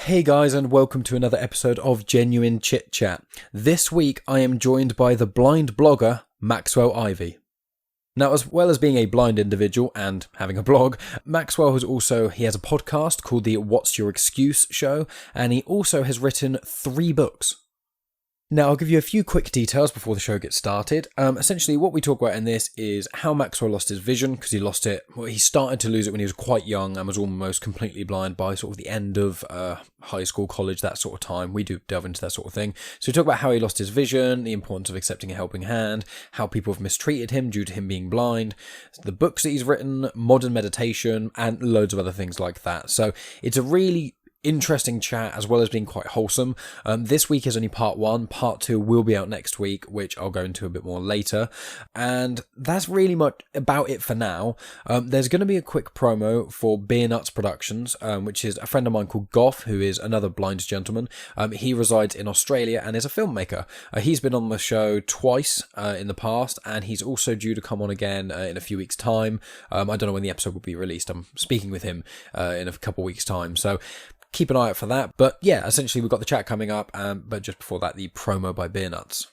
Hey guys, and welcome to another episode of Genuine Chit-Chat. This week I am joined by the blind blogger Maxwell Ivey. Now, as well as being a blind individual and having a blog, Maxwell has a podcast called the What's Your Excuse show, and he also has written 3 books. Now, I'll give you a few quick details before the show gets started. Essentially, what we talk about in this is how Maxwell lost his vision, because he started to lose it when he was quite young and was almost completely blind by sort of the end of high school, college, that sort of time. We do delve into that sort of thing. So we talk about how he lost his vision, the importance of accepting a helping hand, how people have mistreated him due to him being blind, the books that he's written, modern meditation, and loads of other things like that. So it's a really interesting chat, as well as being quite wholesome. This week is only part 1. Part 2 will be out next week, which I'll go into a bit more later. And that's really much about it for now. There's going to be a quick promo for Beer Nuts Productions, which is a friend of mine called Goff, who is another blind gentleman. He resides in Australia and is a filmmaker. He's been on the show twice in the past, and he's also due to come on again in a few weeks' time. I don't know when the episode will be released. I'm speaking with him in a couple weeks' time. So keep an eye out for that. But yeah, essentially we've got the chat coming up, but just before that, the promo by Beer Nuts.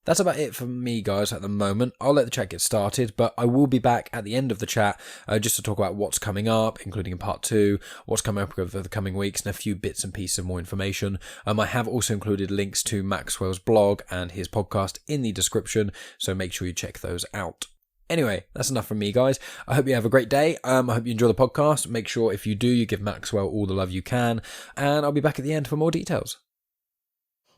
That's about it for me, guys, at the moment. I'll let the chat get started, but I will be back at the end of the chat just to talk about what's coming up, including in part 2, what's coming up over the coming weeks, and a few bits and pieces of more information. I have also included links to Maxwell's blog and his podcast in the description, so make sure you check those out. Anyway, that's enough from me, guys. I hope you have a great day. I hope you enjoy the podcast. Make sure if you do, you give Maxwell all the love you can. And I'll be back at the end for more details.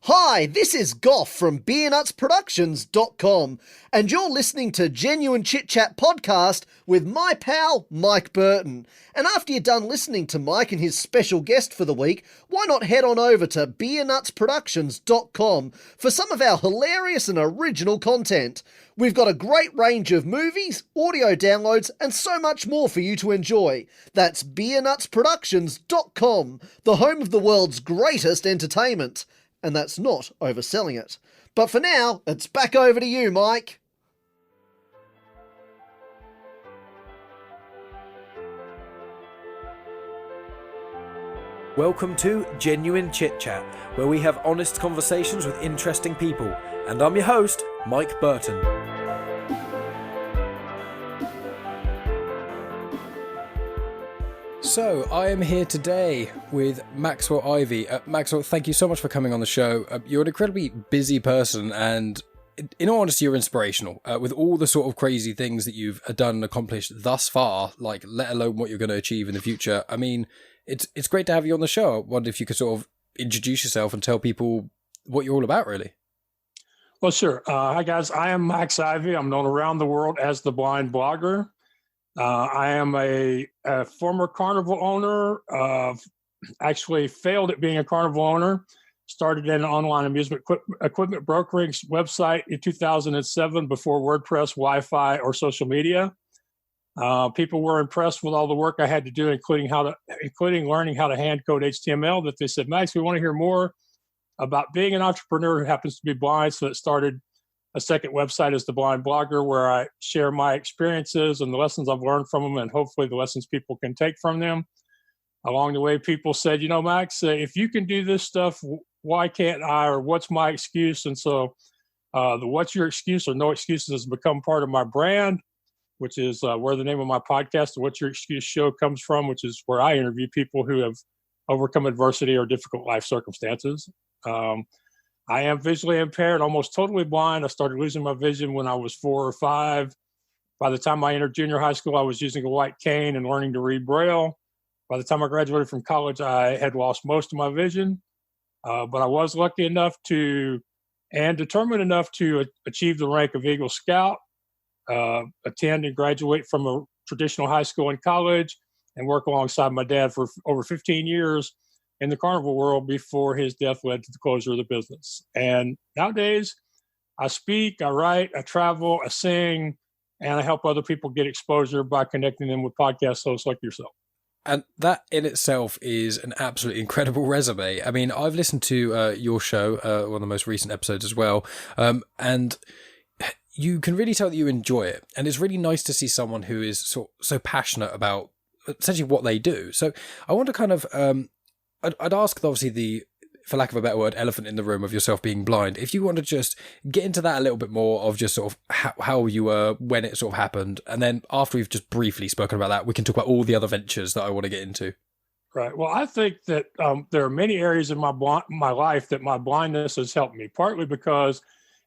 Hi, this is Goff from beernutproductions.com, and you're listening to Genuine Chit-Chat podcast with my pal, Mike Burton. And after you're done listening to Mike and his special guest for the week, why not head on over to beernutproductions.com for some of our hilarious and original content. We've got a great range of movies, audio downloads, and so much more for you to enjoy. That's beernutproductions.com, the home of the world's greatest entertainment. And that's not overselling it. But for now, it's back over to you, Mike. Welcome to Genuine Chit-Chat, where we have honest conversations with interesting people. And I'm your host, Mike Burton. So, I am here today with Maxwell Ivey. Maxwell, thank you so much for coming on the show. You're an incredibly busy person, and in all honesty, you're inspirational. With all the sort of crazy things that you've done and accomplished thus far, like let alone what you're going to achieve in the future. I mean, it's great to have you on the show. I wonder if you could sort of introduce yourself and tell people what you're all about, really. Well, sure. Hi, guys. I am Max Ivey. I'm known around the world as the Blind Blogger. I am a former carnival owner, actually failed at being a carnival owner, started an online amusement equipment brokering website in 2007 before WordPress, Wi-Fi, or social media. People were impressed with all the work I had to do, including learning how to hand code HTML, that they said, Max, we want to hear more about being an entrepreneur who happens to be blind. So it started a second website is the Blind Blogger, where I share my experiences and the lessons I've learned from them, and hopefully the lessons people can take from them. Along the way, people said, Max, if you can do this stuff, why can't I, or what's my excuse? And so the What's Your Excuse or No Excuses has become part of my brand, which is where the name of my podcast, the What's Your Excuse show, comes from, which is where I interview people who have overcome adversity or difficult life circumstances. I am visually impaired, almost totally blind. I started losing my vision when I was 4 or 5. By the time I entered junior high school, I was using a white cane and learning to read Braille. By the time I graduated from college, I had lost most of my vision. But I was lucky enough and determined enough to achieve the rank of Eagle Scout, attend and graduate from a traditional high school and college, and work alongside my dad for over 15 years in the carnival world before his death led to the closure of the business. And nowadays, I speak, I write, I travel, I sing, and I help other people get exposure by connecting them with podcast hosts like yourself. And that in itself is an absolutely incredible resume. I mean, I've listened to your show, one of the most recent episodes as well, and you can really tell that you enjoy it. And it's really nice to see someone who is so passionate about essentially what they do. So I want to kind of I'd ask, obviously, for lack of a better word, elephant in the room of yourself being blind. If you want to just get into that a little bit more of just sort of how you were when it sort of happened. And then after we've just briefly spoken about that, we can talk about all the other ventures that I want to get into. Right. Well, I think that there are many areas in my life that my blindness has helped me, partly because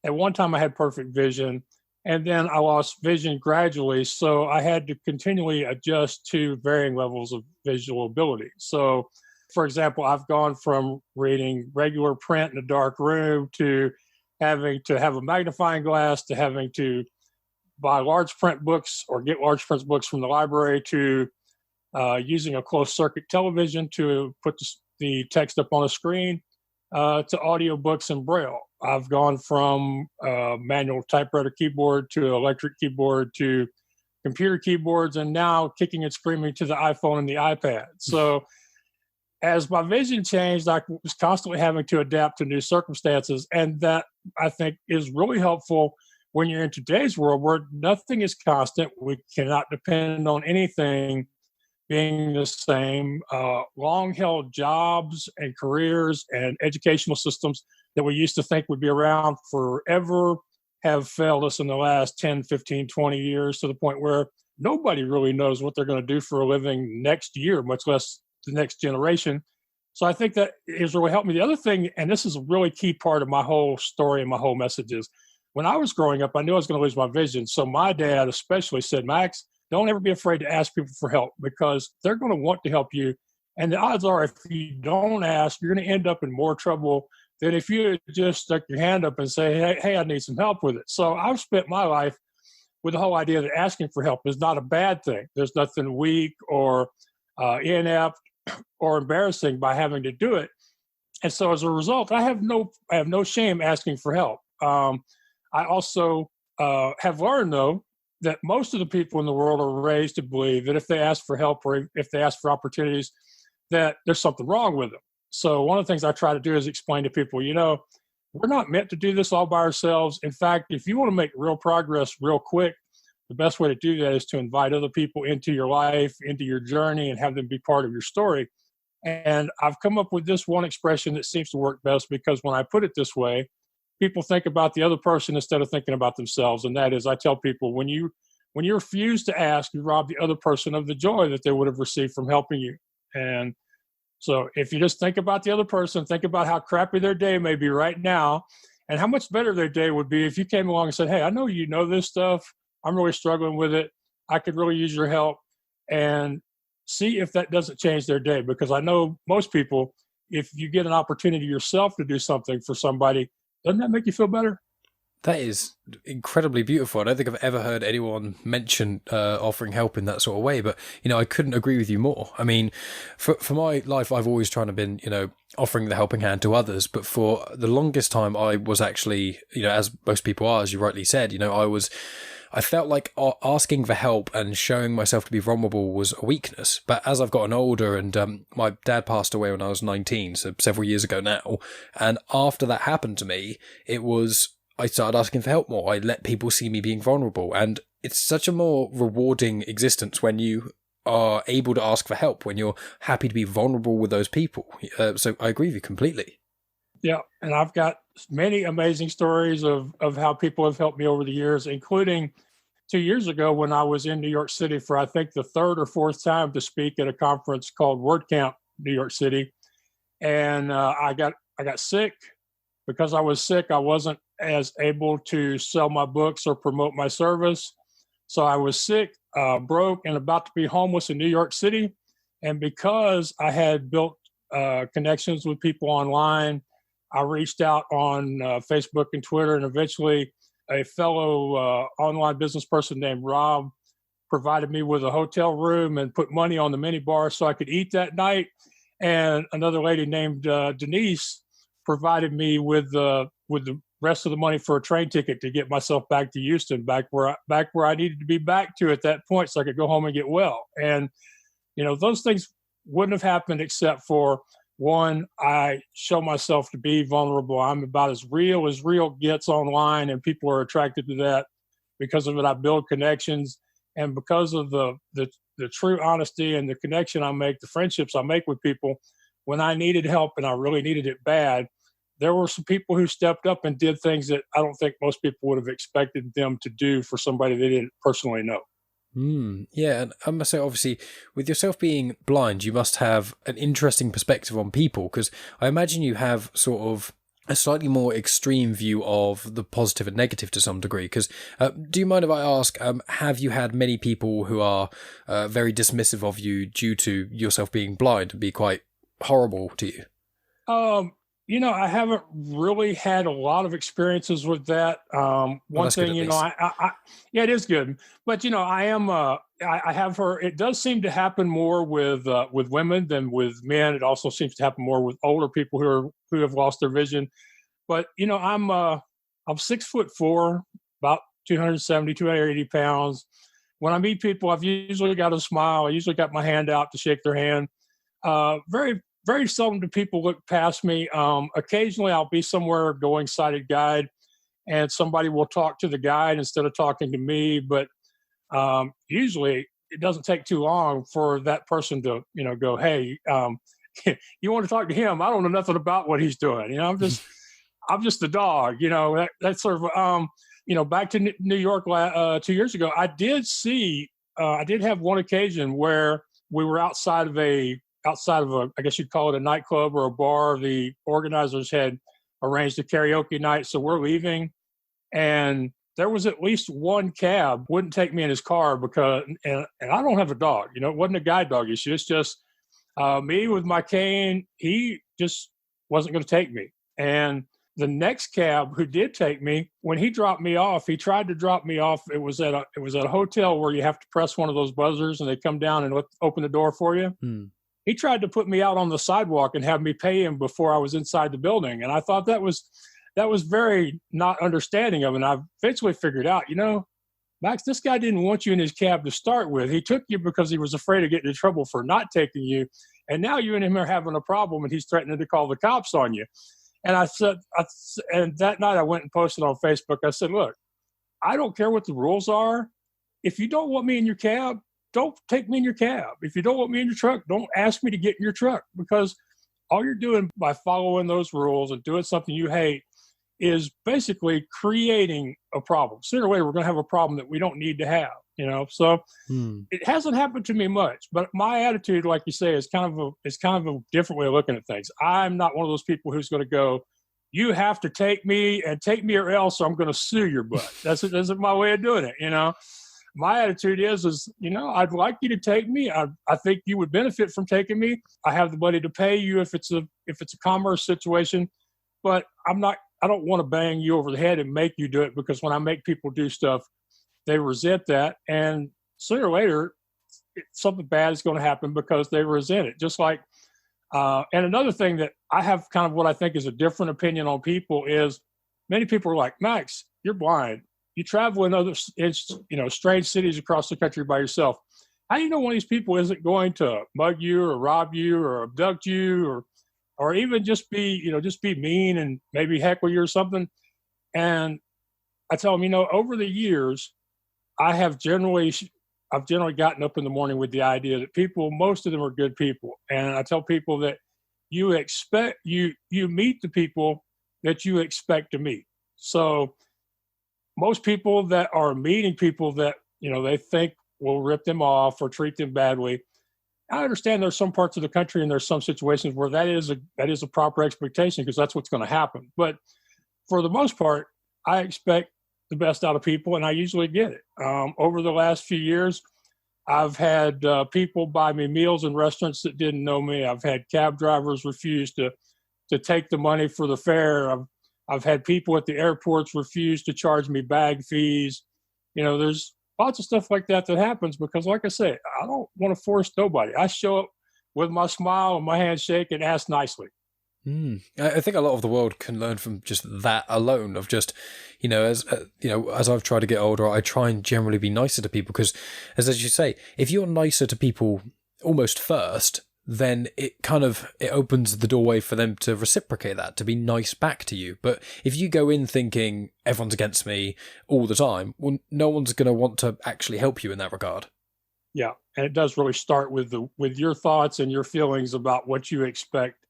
at one time I had perfect vision and then I lost vision gradually. So I had to continually adjust to varying levels of visual ability. So, for example, I've gone from reading regular print in a dark room to having to have a magnifying glass to having to buy large print books or get large print books from the library to using a closed circuit television to put the text up on a screen to audiobooks and Braille. I've gone from manual typewriter keyboard to electric keyboard to computer keyboards, and now kicking and screaming to the iPhone and the iPad. So as my vision changed, I was constantly having to adapt to new circumstances. And that, I think, is really helpful when you're in today's world where nothing is constant. We cannot depend on anything being the same. Long-held jobs and careers and educational systems that we used to think would be around forever have failed us in the last 10, 15, 20 years, to the point where nobody really knows what they're going to do for a living next year, much less the next generation. So I think that has really helped me. The other thing, and this is a really key part of my whole story and my whole message, is when I was growing up, I knew I was going to lose my vision. So my dad especially said, Max, don't ever be afraid to ask people for help, because they're going to want to help you. And the odds are, if you don't ask, you're going to end up in more trouble than if you just stuck your hand up and say, hey, I need some help with it. So I've spent my life with the whole idea that asking for help is not a bad thing. There's nothing weak or inept or embarrassing by having to do it. And so as a result, I have no shame asking for help. I also have learned, though, that most of the people in the world are raised to believe that if they ask for help or if they ask for opportunities, that there's something wrong with them. So one of the things I try to do is explain to people, we're not meant to do this all by ourselves. In fact, if you want to make real progress real quick, the best way to do that is to invite other people into your life, into your journey, and have them be part of your story. And I've come up with this one expression that seems to work best, because when I put it this way, people think about the other person instead of thinking about themselves. And that is, I tell people, when you refuse to ask, you rob the other person of the joy that they would have received from helping you. And so if you just think about the other person, think about how crappy their day may be right now, and how much better their day would be if you came along and said, hey, I know you know this stuff. I'm really struggling with it. I could really use your help. And see if that doesn't change their day. Because I know most people, if you get an opportunity yourself to do something for somebody, doesn't that make you feel better? That is incredibly beautiful. I don't think I've ever heard anyone mention offering help in that sort of way, but, I couldn't agree with you more. I mean, for my life, I've always tried to been, offering the helping hand to others, but for the longest time, I was actually, as most people are, as you rightly said, I felt like asking for help and showing myself to be vulnerable was a weakness. But as I've gotten older, and my dad passed away when I was 19, so several years ago now, and after that happened to me, I started asking for help more. I let people see me being vulnerable, and it's such a more rewarding existence when you are able to ask for help, when you're happy to be vulnerable with those people. So I agree with you completely. Yeah, and I've got many amazing stories of how people have helped me over the years, including 2 years ago when I was in New York City for, I think, the third or fourth time to speak at a conference called Word Count New York City. And I got sick. Because I was sick, I wasn't as able to sell my books or promote my service. So I was sick, broke, and about to be homeless in New York City. And because I had built connections with people online, I reached out on Facebook and Twitter, and eventually a fellow online business person named Rob provided me with a hotel room and put money on the minibar so I could eat that night. And another lady named Denise provided me with the rest of the money for a train ticket to get myself back to Houston, back where I needed to be back to at that point, so I could go home and get well. And those things wouldn't have happened except for, one, I show myself to be vulnerable. I'm about as real gets online, and people are attracted to that. Because of it, I build connections, and because of the true honesty and the connection I make, the friendships I make with people, when I needed help and I really needed it bad, there were some people who stepped up and did things that I don't think most people would have expected them to do for somebody they didn't personally know. Yeah, and I must say, obviously, with yourself being blind, you must have an interesting perspective on people, because I imagine you have sort of a slightly more extreme view of the positive and negative to some degree. Because do you mind if I ask, have you had many people who are very dismissive of you due to yourself being blind and be quite horrible to you? I haven't really had a lot of experiences with that. One thing, yeah, it is good. But, I am, I have heard, it does seem to happen more with women than with men. It also seems to happen more with older people who have lost their vision. But, I'm 6'4", about 270, 280 pounds. When I meet people, I've usually got a smile. I usually got my hand out to shake their hand. Very, very seldom do people look past me. Occasionally I'll be somewhere going sighted guide and somebody will talk to the guide instead of talking to me. But usually it doesn't take too long for that person to, go, hey, you want to talk to him? I don't know nothing about what he's doing. I'm just the dog, that's sort of, back to New York 2 years ago, I did have one occasion where we were outside of a, I guess you'd call it a nightclub or a bar. The organizers had arranged a karaoke night. So we're leaving and there was at least one cab wouldn't take me in his car because, and I don't have a dog, it wasn't a guide dog issue. It's just me with my cane. He just wasn't going to take me. And the next cab who did take me, when he dropped me off, he tried to drop me off. It was at a hotel where you have to press one of those buzzers and they come down and open the door for you. He tried to put me out on the sidewalk and have me pay him before I was inside the building. And I thought that was very not understanding of it. And I eventually figured out, Max, this guy didn't want you in his cab to start with. He took you because he was afraid of getting in trouble for not taking you. And now you and him are having a problem and he's threatening to call the cops on you. And I said, and that night I went and posted on Facebook. I said, look, I don't care what the rules are. If you don't want me in your cab, don't take me in your cab. If you don't want me in your truck, don't ask me to get in your truck, because all you're doing by following those rules and doing something you hate is basically creating a problem. Sooner or later, we're going to have a problem that we don't need to have, So It hasn't happened to me much, but my attitude, like you say, is kind of a different way of looking at things. I'm not one of those people who's going to go, you have to take me or else I'm going to sue your butt. That's my way of doing it, My attitude is, I'd like you to take me. I think you would benefit from taking me. I have the money to pay you if it's a commerce situation, but I don't want to bang you over the head and make you do it, because when I make people do stuff, they resent that. And sooner or later, something bad is going to happen because they resent it. Just like, and another thing that I have kind of what I think is a different opinion on people is many people are like, Max, you're blind. You travel in other, strange cities across the country by yourself. How do you know one of these people isn't going to mug you or rob you or abduct you or even just be mean and maybe heckle you or something? And I tell them, over the years, I've generally gotten up in the morning with the idea that most of them are good people. And I tell people that you meet the people that you expect to meet. So most people that are meeting people that, they think will rip them off or treat them badly. I understand there's some parts of the country and there's some situations where that is a proper expectation, because that's what's going to happen. But for the most part, I expect the best out of people, and I usually get it. Over the last few years, I've had people buy me meals in restaurants that didn't know me. I've had cab drivers refuse to take the money for the fare. I've had people at the airports refuse to charge me bag fees. There's lots of stuff like that happens because, like I say, I don't want to force nobody. I show up with my smile and my handshake and ask nicely. I think a lot of the world can learn from just that alone, of just, as I've tried to get older, I try and generally be nicer to people, because as you say, if you're nicer to people almost first, then it opens the doorway for them to reciprocate that, to be nice back to you. But if you go in thinking everyone's against me all the time, well, no one's going to want to actually help you in that regard. Yeah, and it does really start with your thoughts and your feelings about what you expect,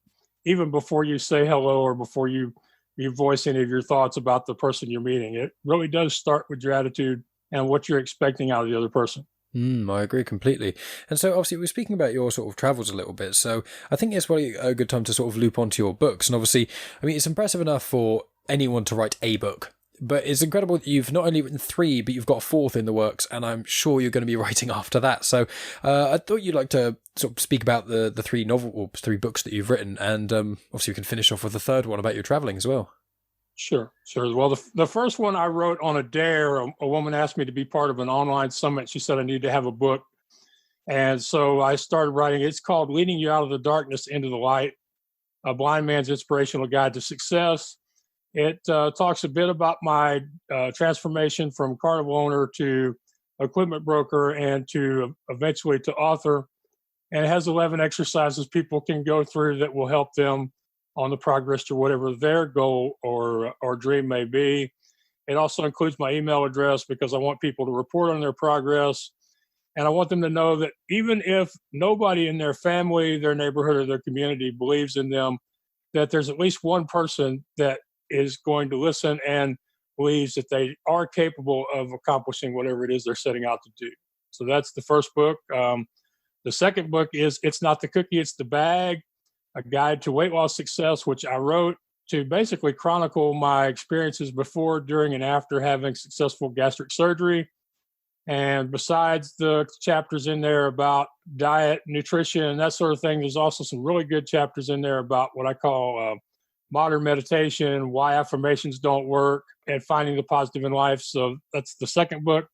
even before you say hello or before you voice any of your thoughts about the person you're meeting. It really does start with your attitude and what you're expecting out of the other person. I agree completely. And so obviously we're speaking about your sort of travels a little bit. So I think it's really a good time to sort of loop onto your books. And obviously, I mean, it's impressive enough for anyone to write a book, but it's incredible that you've not only written 3, but you've got a 4th in the works. And I'm sure you're going to be writing after that. So I thought you'd like to sort of speak about the 3 or 3 books that you've written. And obviously we can finish off with the 3rd one about your traveling as well. Sure. Well, the first one I wrote on a dare. A woman asked me to be part of an online summit. She said I needed to have a book. And so I started writing. It's called Leading You Out of the Darkness into the Light, A Blind Man's Inspirational Guide to Success. It talks a bit about my transformation from carnival owner to equipment broker and to eventually to author. And it has 11 exercises people can go through that will help them on the progress to whatever their goal or dream may be. It also includes my email address because I want people to report on their progress. And I want them to know that even if nobody in their family, their neighborhood, or their community believes in them, that there's at least one person that is going to listen and believes that they are capable of accomplishing whatever it is they're setting out to do. So that's the first book. The second book is It's Not the Cookie, It's the Bag, A Guide to Weight Loss Success, which I wrote to basically chronicle my experiences before, during, and after having successful gastric surgery. And besides the chapters in there about diet, nutrition, and that sort of thing, there's also some really good chapters in there about what I call modern meditation, why affirmations don't work, and finding the positive in life. So that's the second book.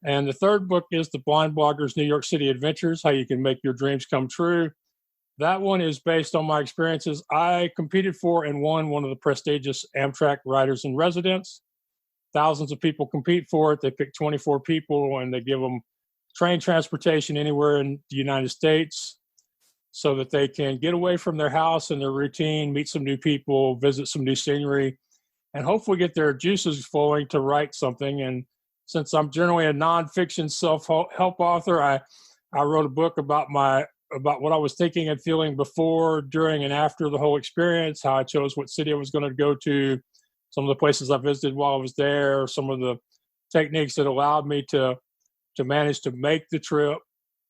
And the third book is The Blind Blogger's New York City Adventures, How You Can Make Your Dreams Come True. That one is based on my experiences. I competed for and won one of the prestigious Amtrak Riders in Residence. Thousands of people compete for it. They pick 24 people and they give them train transportation anywhere in the United States so that they can get away from their house and their routine, meet some new people, visit some new scenery, and hopefully get their juices flowing to write something. And since I'm generally a nonfiction self-help author, I wrote a book about what I was thinking and feeling before, during, and after the whole experience, how I chose what city I was going to go to, some of the places I visited while I was there, some of the techniques that allowed me to manage to make the trip.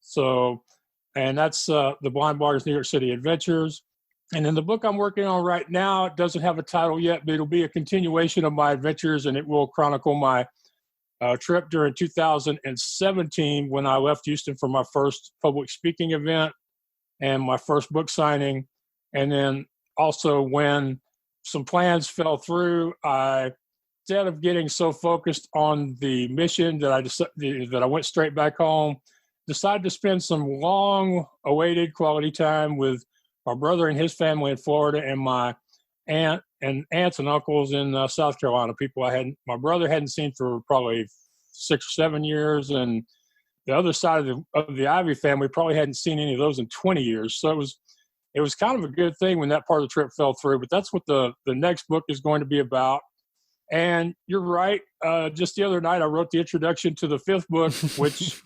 So, and that's The Blind Blogger's New York City Adventures. And then the book I'm working on right now, it doesn't have a title yet, but it'll be a continuation of my adventures, and it will chronicle my trip during 2017 when I left Houston for my first public speaking event and my first book signing. And then also when some plans fell through, instead of getting so focused on the mission that I went straight back home, decided to spend some long-awaited quality time with my brother and his family in Florida and my aunts and uncles in South Carolina, people my brother hadn't seen for probably 6 or 7 years, and the other side of the Ivey family probably hadn't seen any of those in 20 years. So it was kind of a good thing when that part of the trip fell through. But that's what the next book is going to be about. And you're right. Just the other night, I wrote the introduction to the 5th book, which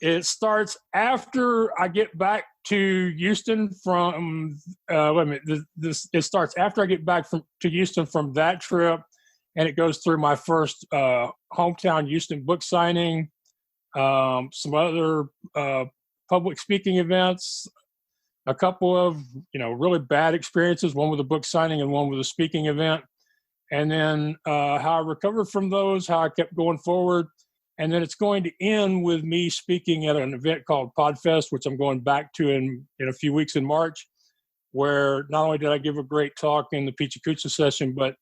it starts after I get back to Houston from. It starts after I get back to Houston from that trip, and it goes through my first hometown Houston book signing, some other public speaking events, a couple of really bad experiences, one with a book signing and one with a speaking event, and then how I recovered from those, how I kept going forward. And then it's going to end with me speaking at an event called PodFest, which I'm going back to in a few weeks in March, where not only did I give a great talk in the Peachy Kutsa session, but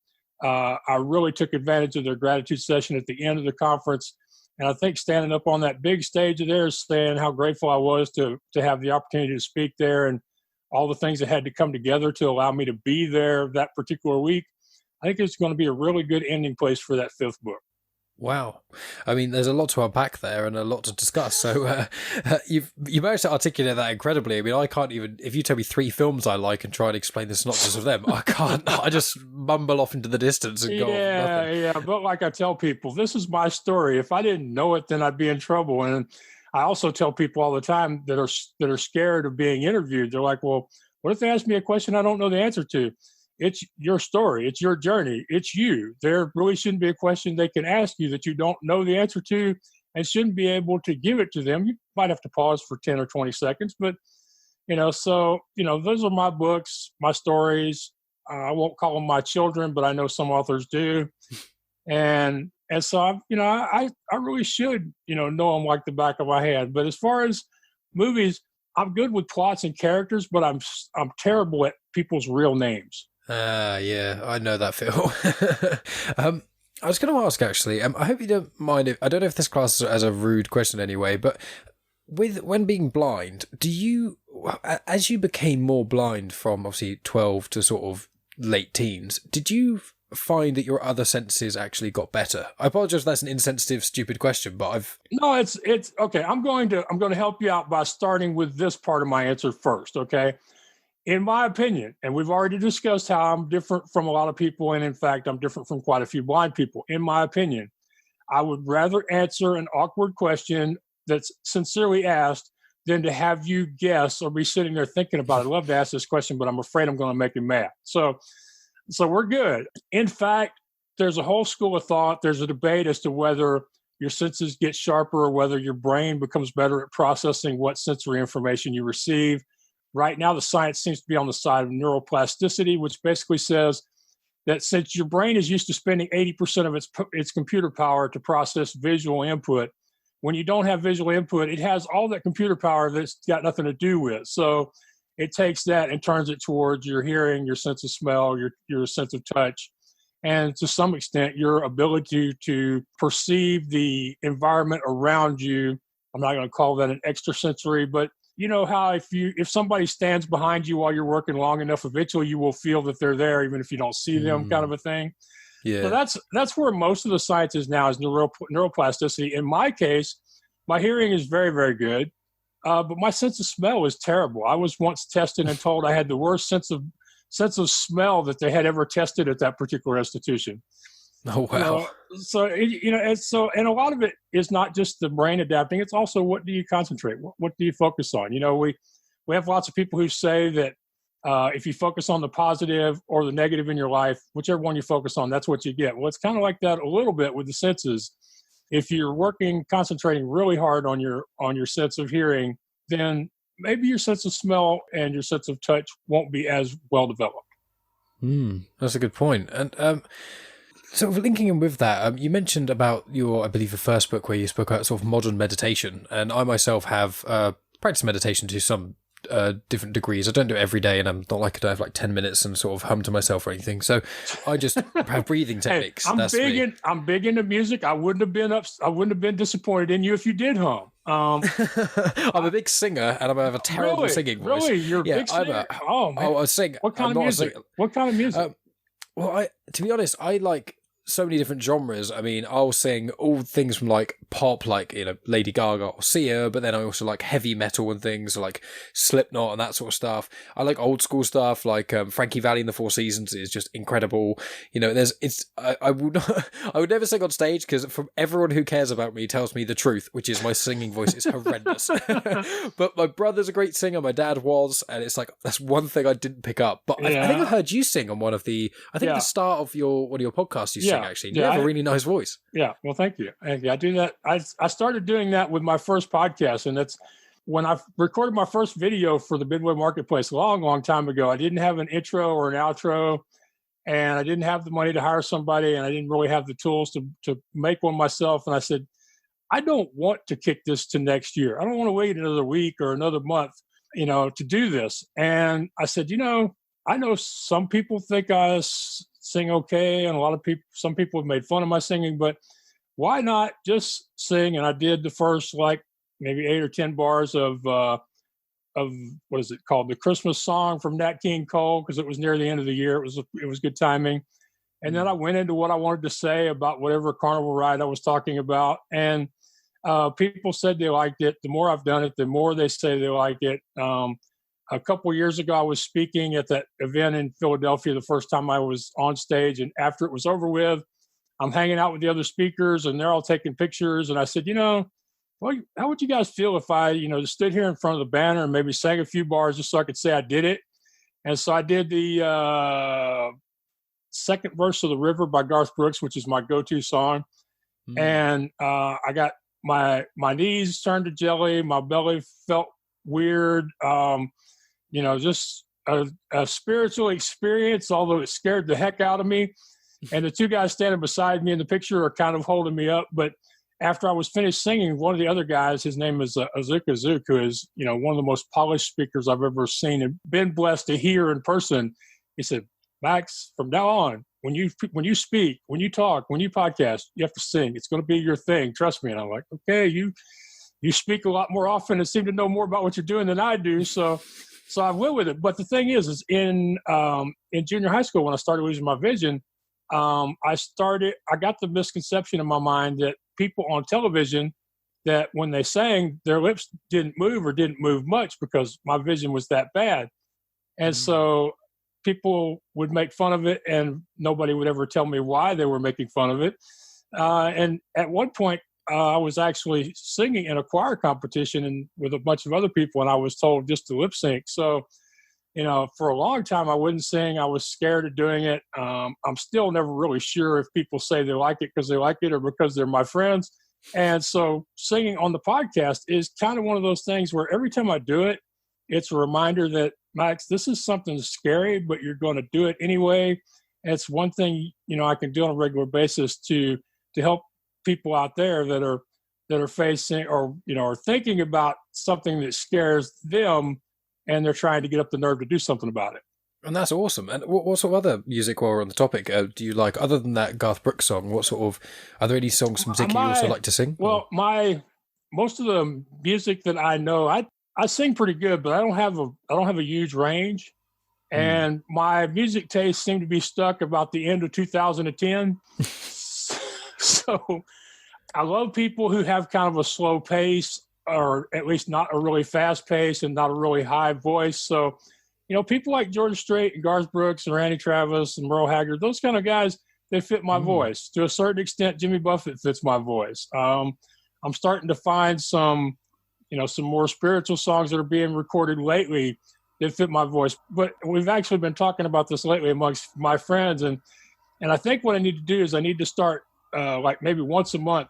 I really took advantage of their gratitude session at the end of the conference. And I think standing up on that big stage of theirs, saying how grateful I was to have the opportunity to speak there and all the things that had to come together to allow me to be there that particular week, I think it's going to be a really good ending place for that 5th book. Wow. I mean, there's a lot to unpack there and a lot to discuss. So you managed to articulate that incredibly. I mean, I can't even, if you tell me 3 films I like and try and explain the synopsis of them, I can't. I just mumble off into the distance and go off nothing. Yeah. But like I tell people, this is my story. If I didn't know it, then I'd be in trouble. And I also tell people all the time that are scared of being interviewed. They're like, well, what if they ask me a question I don't know the answer to? It's your story. It's your journey. It's you. There really shouldn't be a question they can ask you that you don't know the answer to and shouldn't be able to give it to them. You might have to pause for 10 or 20 seconds, but, so, those are my books, my stories. I won't call them my children, but I know some authors do. And so, I really should, know them like the back of my hand. But as far as movies, I'm good with plots and characters, but I'm terrible at people's real names. Yeah, I know that feel. I was going to ask, actually, I hope you don't mind if, I don't know if this class is as a rude question anyway, but when being blind, as you became more blind from obviously 12 to sort of late teens, did you find that your other senses actually got better? I apologize if that's an insensitive, stupid question, but No, it's okay. I'm going to help you out by starting with this part of my answer first, okay? In my opinion, and we've already discussed how I'm different from a lot of people, and in fact, I'm different from quite a few blind people. In my opinion, I would rather answer an awkward question that's sincerely asked than to have you guess or be sitting there thinking about it. I'd love to ask this question, but I'm afraid I'm going to make him mad. So we're good. In fact, there's a whole school of thought. There's a debate as to whether your senses get sharper or whether your brain becomes better at processing what sensory information you receive. Right now, the science seems to be on the side of neuroplasticity, which basically says that since your brain is used to spending 80% of its computer power to process visual input, when you don't have visual input, it has all that computer power that's got nothing to do with. So it takes that and turns it towards your hearing, your sense of smell, your sense of touch, and to some extent, your ability to perceive the environment around you. I'm not going to call that an extrasensory, but you know how if somebody stands behind you while you're working long enough, eventually you will feel that they're there, even if you don't see them, kind of a thing. Yeah. So that's where most of the science is now, is neuroplasticity. In my case, my hearing is very, very good, but my sense of smell is terrible. I was once tested and told I had the worst sense of smell that they had ever tested at that particular institution. Oh, wow. And a lot of it is not just the brain adapting. It's also, what do you concentrate? What do you focus on? We have lots of people who say that if you focus on the positive or the negative in your life, whichever one you focus on, that's what you get. Well, it's kind of like that a little bit with the senses. If you're concentrating really hard on your sense of hearing, then maybe your sense of smell and your sense of touch won't be as well developed. That's a good point. And sort of linking in with that, you mentioned about your, I believe, the first book where you spoke about sort of modern meditation, and I myself have practiced meditation to some different degrees. I don't do it every day, and I'm not like I don't have like 10 minutes and sort of hum to myself or anything. So I just have breathing techniques. Hey, I'm big into music. I wouldn't have been disappointed in you if you did hum. I'm a big singer, and I have a terrible singing voice. Really, you're a big singer. Oh man, I sing. What kind of music? What kind of music? Well, to be honest, I like so many different genres. I mean, I'll sing all things from like pop, like, Lady Gaga or Sia, but then I also like heavy metal and things like Slipknot and that sort of stuff. I like old school stuff like Frankie Valli and the Four Seasons is just incredible. I would never sing on stage because from everyone who cares about me tells me the truth, which is my singing voice is horrendous. But my brother's a great singer, my dad was, and it's like that's one thing I didn't pick up. But I think I heard you sing on one of the the start of one of your podcasts. You sing actually. You have a really nice voice. Yeah, well, thank you. I do that. I started doing that with my first podcast, and that's when I recorded my first video for the Midway Marketplace a long, long time ago. I didn't have an intro or an outro, and I didn't have the money to hire somebody, and I didn't really have the tools to make one myself. And I said, I don't want to kick this to next year. I don't want to wait another week or another month, to do this. And I said, I know some people think I sing okay, and some people have made fun of my singing, but why not just sing? And I did the first maybe 8 or 10 bars of what is it called, the Christmas song from Nat King Cole, because it was near the end of the year. It was good timing. And then I went into what I wanted to say about whatever carnival ride I was talking about, and people said they liked it. The more I've done it, the more they say they like it. A couple of years ago, I was speaking at that event in Philadelphia the first time I was on stage, and after it was over with, I'm hanging out with the other speakers, and they're all taking pictures. And I said, well, how would you guys feel if I, just stood here in front of the banner and maybe sang a few bars just so I could say I did it? And so I did the second verse of The River by Garth Brooks, which is my go-to song. And I got my knees turned to jelly. My belly felt weird. Just a spiritual experience, although it scared the heck out of me. And the two guys standing beside me in the picture are kind of holding me up. But after I was finished singing, one of the other guys, his name is Azuka Zook, who is, one of the most polished speakers I've ever seen and been blessed to hear in person. He said, Max, from now on, when you speak, when you talk, when you podcast, you have to sing. It's going to be your thing. Trust me. And I'm like, okay, you speak a lot more often and seem to know more about what you're doing than I do. So I went with it. But the thing is in junior high school, when I started losing my vision, I got the misconception in my mind that people on television, that when they sang, their lips didn't move or didn't move much because my vision was that bad. And so people would make fun of it and nobody would ever tell me why they were making fun of it. And at one point, I was actually singing in a choir competition and with a bunch of other people, and I was told just to lip sync. So, for a long time, I wouldn't sing. I was scared of doing it. I'm still never really sure if people say they like it because they like it or because they're my friends. And so singing on the podcast is kind of one of those things where every time I do it, it's a reminder that, Max, this is something scary, but you're going to do it anyway. And it's one thing, I can do on a regular basis to help people out there that are facing or, are thinking about something that scares them and they're trying to get up the nerve to do something about it. And that's awesome. And what sort of other music, while we're on the topic, do you like, other than that Garth Brooks song? What sort of, are there any songs from music you also like to sing? Well, most of the music that I know, I sing pretty good, but I don't have a huge range. And my music tastes seem to be stuck about the end of 2010. So I love people who have kind of a slow pace, or at least not a really fast pace and not a really high voice. So, people like George Strait and Garth Brooks and Randy Travis and Merle Haggard, those kind of guys, they fit my voice. To a certain extent, Jimmy Buffett fits my voice. I'm starting to find some more spiritual songs that are being recorded lately that fit my voice. But we've actually been talking about this lately amongst my friends. And I think what I need to do is I need to start like maybe once a month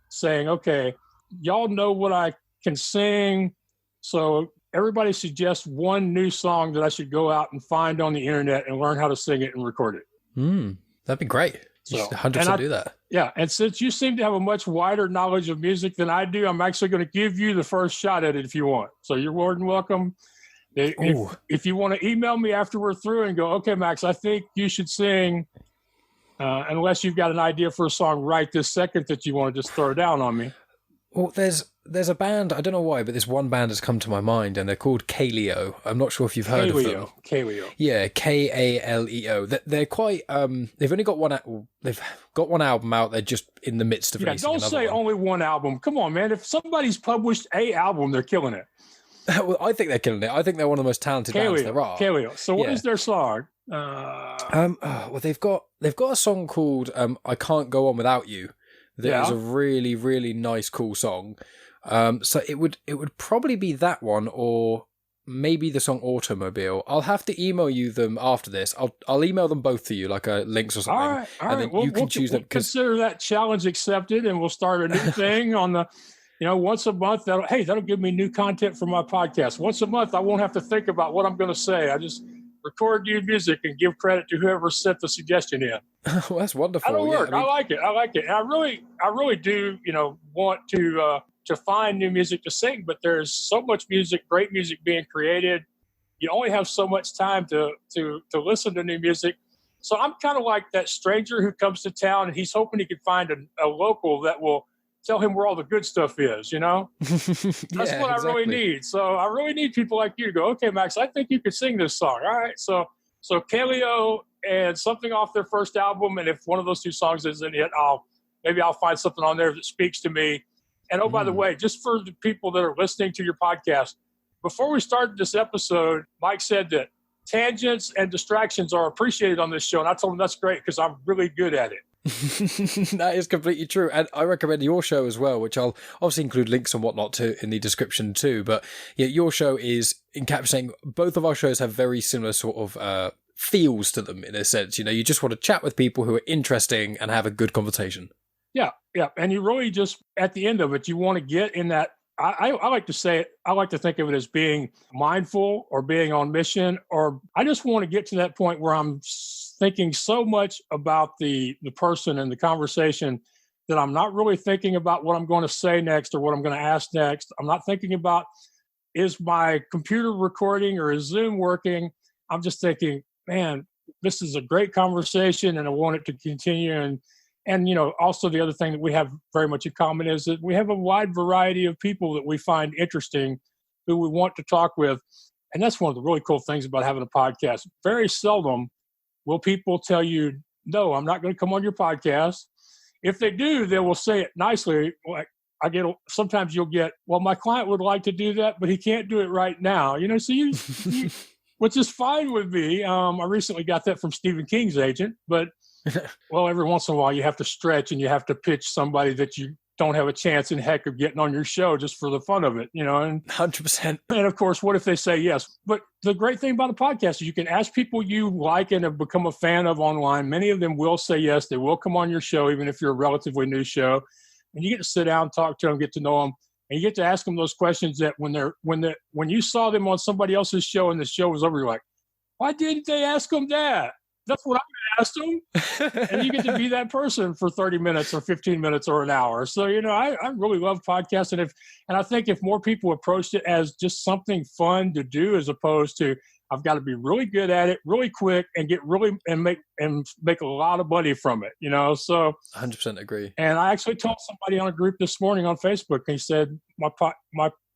saying, okay, y'all know what I can sing. So everybody suggests one new song that I should go out and find on the internet and learn how to sing it and record it. That'd be great. You should 100% do that. Yeah. And since you seem to have a much wider knowledge of music than I do, I'm actually going to give you the first shot at it if you want. So you're more than welcome. If you want to email me after we're through and go, okay, Max, I think you should sing, unless you've got an idea for a song right this second that you want to just throw down on me. Well, there's a band, I don't know why, but this one band has come to my mind, and they're called Kaleo. I'm not sure if you've heard of them. Kaleo. Yeah, Kaleo. They're quite. They've only got one album out. They're just in the midst of releasing another one. Don't say only one album. Come on, man. If somebody's published a album, they're killing it. Well, I think they're killing it. I think they're one of the most talented bands there are. Kaleo. So what is their song? Well, they've got a song called "I Can't Go On Without You." That is a really, really nice, cool song. So it would probably be that one, or maybe the song Automobile. I'll have to email you them after this. I'll email them both to you, like links or something. All right. And then you can choose them. Consider that challenge accepted, and we'll start a new thing on the, once a month. That'll give me new content for my podcast. Once a month, I won't have to think about what I'm going to say. I just record new music and give credit to whoever sent the suggestion in. Well, that's wonderful. That'll work. I like it. And I really do, want to find new music to sing, but there's so much music, great music being created. You only have so much time to listen to new music. So I'm kind of like that stranger who comes to town and he's hoping he can find a local that will tell him where all the good stuff is, That's what I really need. So I really need people like you to go, okay, Max, I think you could sing this song. All right. So Kaleo and something off their first album. And if one of those two songs isn't it, I'll find something on there that speaks to me. And by the way, just for the people that are listening to your podcast, before we started this episode, Mike said that tangents and distractions are appreciated on this show. And I told him that's great because I'm really good at it. That is completely true. And I recommend your show as well, which I'll obviously include links and whatnot to in the description too. But yeah, your show is encapsulating, both of our shows have very similar sort of feels to them in a sense. You just want to chat with people who are interesting and have a good conversation. Yeah. And you really just, at the end of it, you want to get in that. I like to say it, I like to think of it as being mindful or being on mission, or I just want to get to that point where I'm thinking so much about the person and the conversation that I'm not really thinking about what I'm going to say next or what I'm going to ask next. I'm not thinking about, is my computer recording or is Zoom working? I'm just thinking, man, this is a great conversation and I want it to continue. And also the other thing that we have very much in common is that we have a wide variety of people that we find interesting, who we want to talk with. And that's one of the really cool things about having a podcast. Very seldom will people tell you, no, I'm not going to come on your podcast. If they do, they will say it nicely. Like sometimes you'll get, well, my client would like to do that, but he can't do it right now. So you which is fine with me. I recently got that from Stephen King's agent, but well, every once in a while you have to stretch and you have to pitch somebody that you don't have a chance in heck of getting on your show just for the fun of it, and 100%. And of course, what if they say yes? But the great thing about a podcast is you can ask people you like and have become a fan of online. Many of them will say yes. They will come on your show, even if you're a relatively new show. And you get to sit down, talk to them, get to know them. And you get to ask them those questions that when you saw them on somebody else's show and the show was over, you're like, why didn't they ask them that? That's what I'm going to ask them. And you get to be that person for 30 minutes or 15 minutes or an hour. So, I really love podcasting. And I think if more people approached it as just something fun to do, as opposed to, I've got to be really good at it, really quick, and make a lot of money from it, So 100% agree. And I actually told somebody on a group this morning on Facebook, and he said, my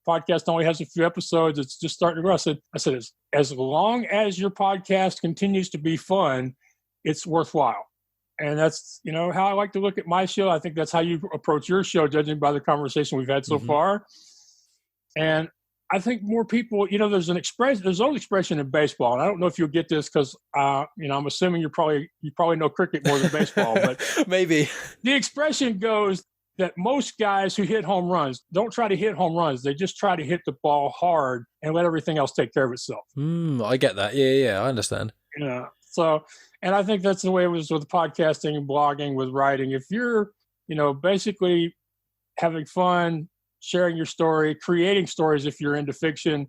podcast only has a few episodes. It's just starting to grow. I said, as long as your podcast continues to be fun, it's worthwhile. And that's, how I like to look at my show. I think that's how you approach your show, judging by the conversation we've had so far. And I think more people, there's an old expression in baseball, and I don't know if you'll get this because, I'm assuming you probably know cricket more than baseball, but maybe the expression goes that most guys who hit home runs don't try to hit home runs. They just try to hit the ball hard and let everything else take care of itself. I get that. Yeah, I understand. Yeah. So, and I think that's the way it was with podcasting and blogging, with writing. If you're, basically having fun, sharing your story, creating stories if you're into fiction,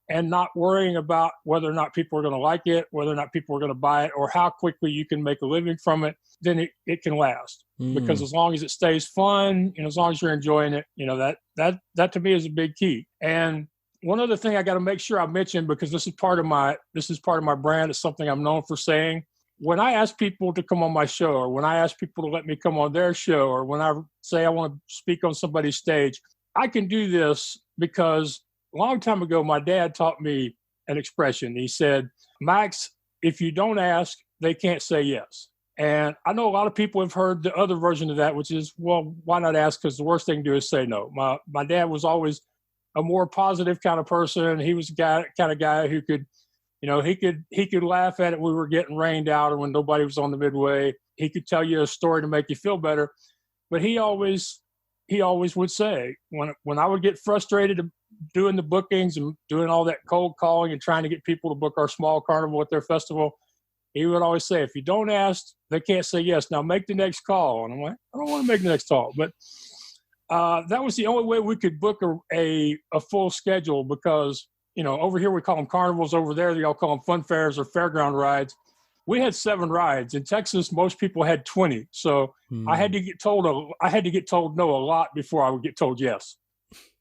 and not worrying about whether or not people are going to like it, whether or not people are going to buy it, or how quickly you can make a living from it, then it can last. Because as long as it stays fun, as long as you're enjoying it, that to me is a big key. And one other thing I got to make sure I mention, because this is part of my brand, it's something I'm known for saying. When I ask people to come on my show, or when I ask people to let me come on their show, or when I say I want to speak on somebody's stage, I can do this because a long time ago, my dad taught me an expression. He said, Max, if you don't ask, they can't say yes. And I know a lot of people have heard the other version of that, which is, well, why not ask? Because the worst thing to do is say no. My dad was always a more positive kind of person. He was the kind of guy who could, he could laugh at it when we were getting rained out or when nobody was on the midway. He could tell you a story to make you feel better. But he always would say, when I would get frustrated doing the bookings and doing all that cold calling and trying to get people to book our small carnival at their festival, he would always say, if you don't ask, they can't say yes. Now make the next call. And I'm like, I don't want to make the next call. But that was the only way we could book a full schedule, because, over here we call them carnivals. Over there, they all call them fun fairs or fairground rides. We had 7 rides. In Texas, most people had 20. So I had to get told no a lot before I would get told yes.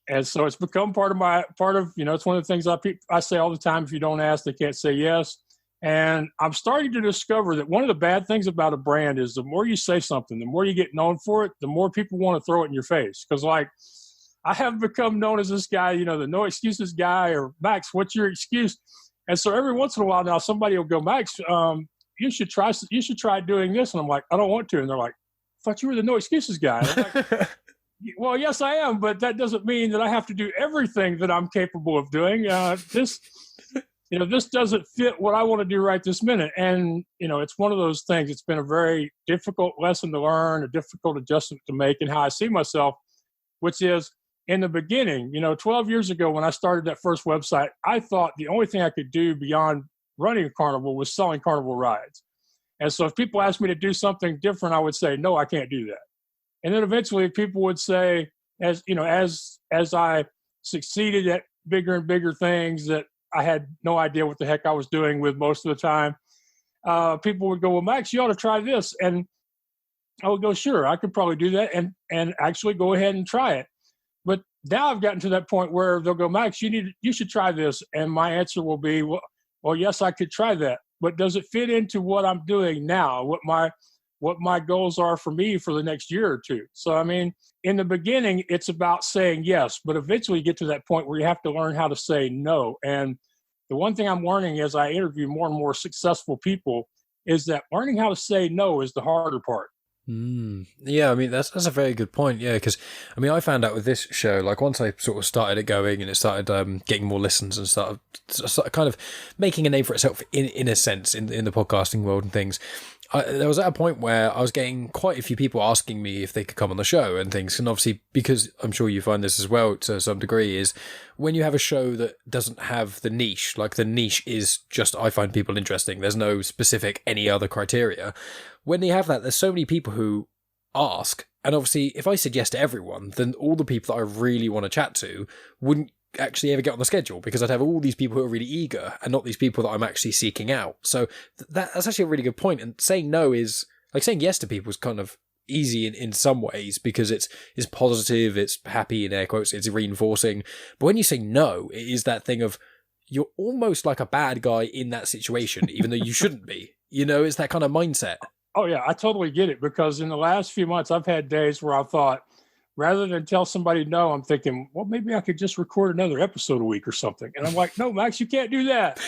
And so it's become part of, it's one of the things I say all the time. If you don't ask, they can't say yes. And I'm starting to discover that one of the bad things about a brand is the more you say something, the more you get known for it, the more people want to throw it in your face. Because I have become known as this guy, the no excuses guy, or Max, what's your excuse? And so every once in a while now, somebody will go, Max, you should try doing this. And I'm like, I don't want to. And they're like, I thought you were the no excuses guy. I'm like, well, yes, I am, but that doesn't mean that I have to do everything that I'm capable of doing. this doesn't fit what I want to do right this minute. And, it's one of those things. It's been a very difficult lesson to learn, a difficult adjustment to make in how I see myself, which is in the beginning, 12 years ago when I started that first website, I thought the only thing I could do beyond running a carnival was selling carnival rides. And so if people asked me to do something different, I would say, no, I can't do that. And then eventually people would say, as I succeeded at bigger and bigger things that I had no idea what the heck I was doing with most of the time, people would go, well, Max, you ought to try this. And I would go, sure, I could probably do that and actually go ahead and try it. But now I've gotten to that point where they'll go, Max, you should try this. And my answer will be, well, yes, I could try that. But does it fit into what I'm doing now, what my goals are for me for the next year or two? So, I mean, in the beginning, it's about saying yes, but eventually you get to that point where you have to learn how to say no. And the one thing I'm learning as I interview more and more successful people is that learning how to say no is the harder part. Yeah, I mean, that's a very good point. Yeah, because I mean, I found out with this show, like once I sort of started it going and it started getting more listens and started kind of making a name for itself in a sense in the podcasting world and things. There was at a point where I was getting quite a few people asking me if they could come on the show and things. And obviously, because I'm sure you find this as well to some degree, is when you have a show that doesn't have the niche, like the niche is just, I find people interesting. There's no specific any other criteria. When you have that, there's so many people who ask. And obviously, if I said yes to everyone, then all the people that I really want to chat to wouldn't actually ever get on the schedule, because I'd have all these people who are really eager and not these people that I'm actually seeking out. So that's actually a really good point. And saying no is like saying yes to people is kind of easy in some ways, because it's positive, it's happy in air quotes, it's reinforcing. But when you say no, it is that thing of you're almost like a bad guy in that situation, even though you shouldn't be. It's that kind of mindset. Oh yeah, I totally get it, because in the last few months, I've had days where I thought, rather than tell somebody no, I'm thinking, well, maybe I could just record another episode a week or something. And I'm like, no, Max, you can't do that.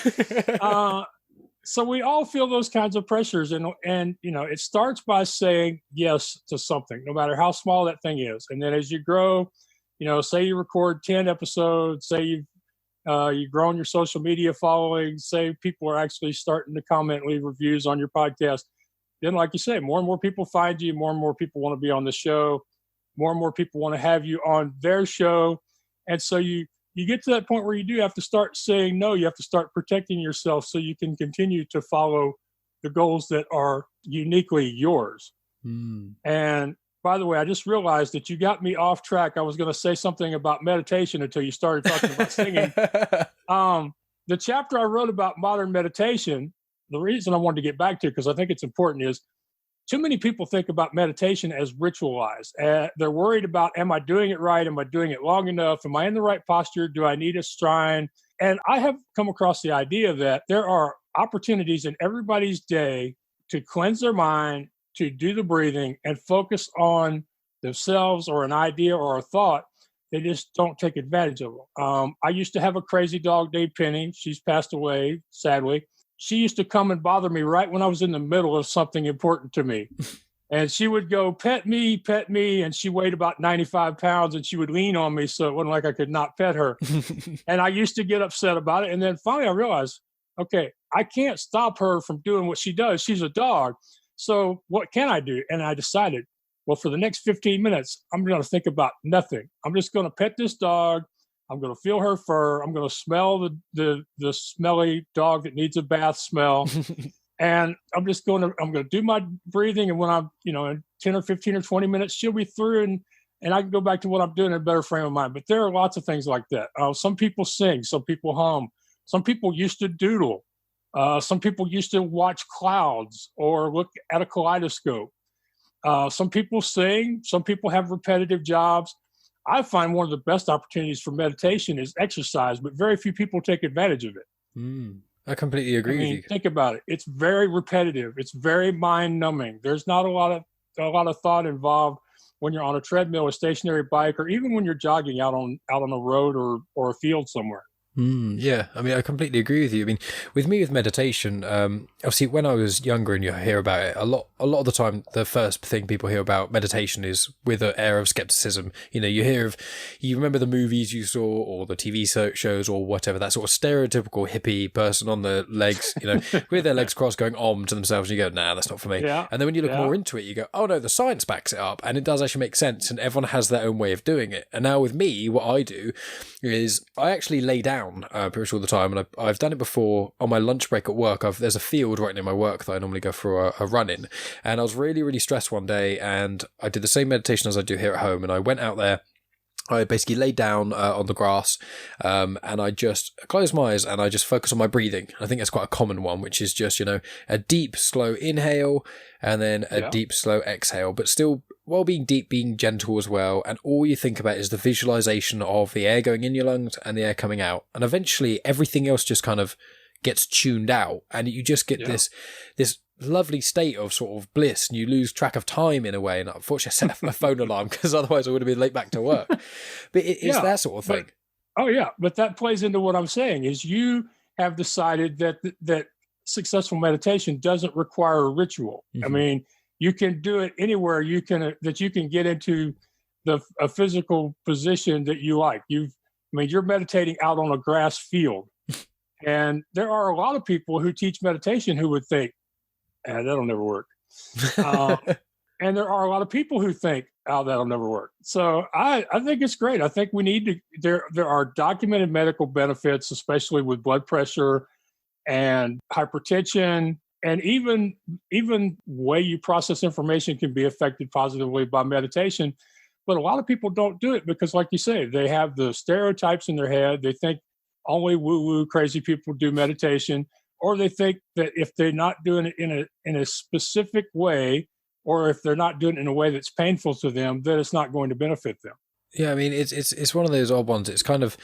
So we all feel those kinds of pressures. And it starts by saying yes to something, no matter how small that thing is. And then as you grow, say you record 10 episodes, say you've grown your social media following, say people are actually starting to comment, leave reviews on your podcast. Then, like you say, more and more people find you, more and more people want to be on the show. More and more people want to have you on their show. And so you get to that point where you do have to start saying no. You have to start protecting yourself so you can continue to follow the goals that are uniquely yours. And by the way, I just realized that you got me off track. I was going to say something about meditation until you started talking about singing. The chapter I wrote about modern meditation, the reason I wanted to get back to it, because I think it's important, is too many people think about meditation as ritualized. They're worried about, am I doing it right? Am I doing it long enough? Am I in the right posture? Do I need a shrine? And I have come across the idea that there are opportunities in everybody's day to cleanse their mind, to do the breathing and focus on themselves or an idea or a thought. They just don't take advantage of them. I used to have a crazy dog named Penny. She's passed away, sadly. She used to come and bother me right when I was in the middle of something important to me. And she would go, pet me. And she weighed about 95 pounds and she would lean on me. So it wasn't like I could not pet her. And I used to get upset about it. And then finally I realized, okay, I can't stop her from doing what she does. She's a dog. So what can I do? And I decided, well, for the next 15 minutes, I'm going to think about nothing. I'm just going to pet this dog. I'm going to feel her fur. I'm going to smell the smelly dog that needs a bath smell. And I'm going to do my breathing. And when I'm, in 10 or 15 or 20 minutes, she'll be through and I can go back to what I'm doing in a better frame of mind. But there are lots of things like that. Some people sing, some people hum, some people used to doodle. Some people used to watch clouds or look at a kaleidoscope. Some people sing, some people have repetitive jobs. I find one of the best opportunities for meditation is exercise, but very few people take advantage of it. I completely agree with you. Think about it. It's very repetitive. It's very mind numbing. There's not a lot of thought involved when you're on a treadmill, a stationary bike, or even when you're jogging out on a road or a field somewhere. Yeah, I mean, I completely agree with you. I mean, with me with meditation, obviously when I was younger and you hear about it, a lot of the time, the first thing people hear about meditation is with an air of skepticism. You know, you remember the movies you saw or the TV shows or whatever, that sort of stereotypical hippie person on the legs, you know, with their legs crossed going om to themselves, and you go, nah, that's not for me. Yeah. And then when you look more into it, you go, oh no, the science backs it up, and it does actually make sense, and everyone has their own way of doing it. And now with me, what I do is I actually lay down pretty much all the time, and I've done it before on my lunch break at work. There's a field right near my work that I normally go for a run in, and I was really, really stressed one day, and I did the same meditation as I do here at home, and I went out there. I basically laid down on the grass, and I just closed my eyes and I just focus on my breathing. I think that's quite a common one, which is just, you know, a deep, slow inhale and then a deep, slow exhale, but still while being deep, being gentle as well. And all you think about is the visualization of the air going in your lungs and the air coming out. And eventually everything else just kind of gets tuned out, and you just get this lovely state of sort of bliss, and you lose track of time in a way. And unfortunately I set up my phone alarm because otherwise I would have been late back to work. But it's that sort of thing. But that plays into what I'm saying is you have decided that successful meditation doesn't require a ritual. Mm-hmm. I mean, you can do it anywhere you can get into a physical position that you like. You're meditating out on a grass field. And there are a lot of people who teach meditation who would think, that'll never work. And there are a lot of people who think, that'll never work. So I think it's great. I think we need to, there are documented medical benefits, especially with blood pressure and hypertension, and even way you process information can be affected positively by meditation. But a lot of people don't do it because, like you say, they have the stereotypes in their head. They think only woo-woo crazy people do meditation, or they think that if they're not doing it in a specific way, or if they're not doing it in a way that's painful to them, that it's not going to benefit them. Yeah, I mean, it's one of those odd ones. It's kind of,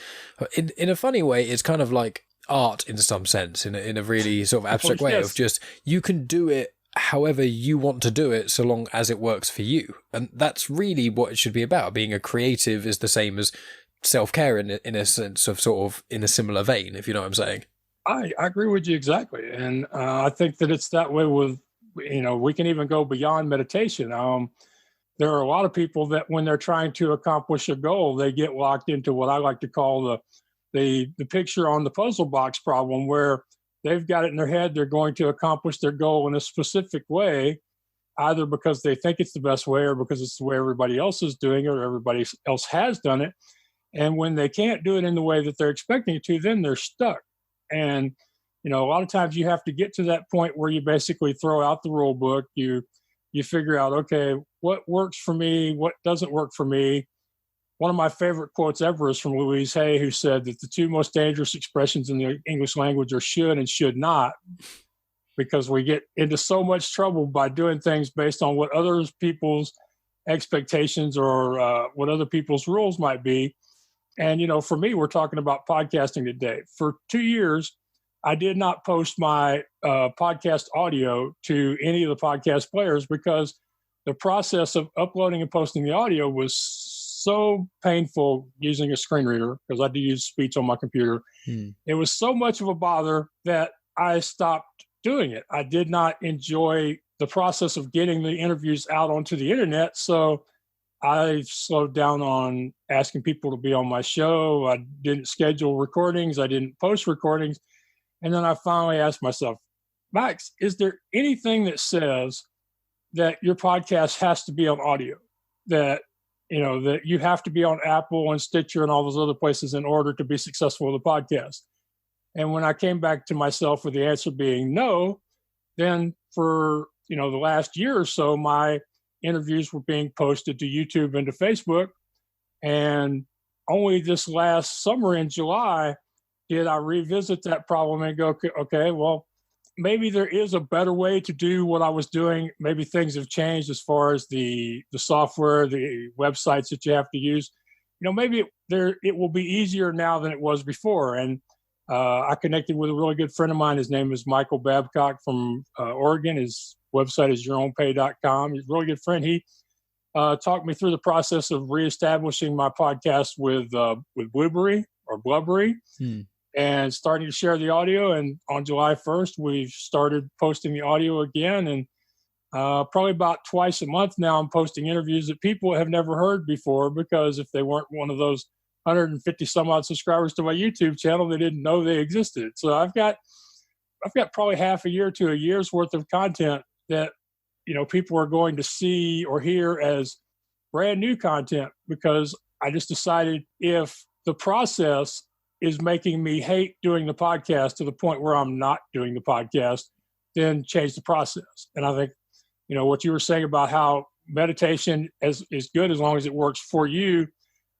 in a funny way, it's kind of like art in some sense, in a really sort of abstract way of just, you can do it however you want to do it, so long as it works for you. And that's really what it should be about. Being a creative is the same as self-care in a sense of sort of in a similar vein, if you know what I'm saying. I agree with you exactly. And I think that it's that way with, we can even go beyond meditation. There are a lot of people that when they're trying to accomplish a goal, they get locked into what I like to call the picture on the puzzle box problem, where they've got it in their head they're going to accomplish their goal in a specific way, either because they think it's the best way or because it's the way everybody else is doing it or everybody else has done it. And when they can't do it in the way that they're expecting it to, then they're stuck. And, a lot of times you have to get to that point where you basically throw out the rule book. You figure out, okay, what works for me, what doesn't work for me. One of my favorite quotes ever is from Louise Hay, who said that the two most dangerous expressions in the English language are should and should not, because we get into so much trouble by doing things based on what other people's expectations or what other people's rules might be. And, for me, we're talking about podcasting today. For 2 years, I did not post my podcast audio to any of the podcast players because the process of uploading and posting the audio was so painful using a screen reader, because I do use speech on my computer. It was so much of a bother that I stopped doing it. I did not enjoy the process of getting the interviews out onto the internet. So I slowed down on asking people to be on my show. I didn't schedule recordings. I didn't post recordings. And then I finally asked myself, Max, is there anything that says that your podcast has to be on audio? That, that you have to be on Apple and Stitcher and all those other places in order to be successful with a podcast? And when I came back to myself with the answer being no, then for, the last year or so, my interviews were being posted to YouTube and to Facebook. And only this last summer in July did I revisit that problem and go, okay, well, maybe there is a better way to do what I was doing. Maybe things have changed as far as the software, the websites that you have to use. Maybe it will be easier now than it was before. And I connected with a really good friend of mine. His name is Michael Babcock from Oregon. His website is yourownpay.com. He's a really good friend. He talked me through the process of reestablishing my podcast with Blueberry or Blubbery. and starting to share the audio. And on July 1st, we've started posting the audio again. And probably about twice a month now, I'm posting interviews that people have never heard before, because if they weren't one of those 150 some odd subscribers to my YouTube channel, they didn't know they existed. So I've got probably half a year to a year's worth of content that, people are going to see or hear as brand new content, because I just decided if the process is making me hate doing the podcast to the point where I'm not doing the podcast, then change the process. And I think, what you were saying about how meditation is good as long as it works for you.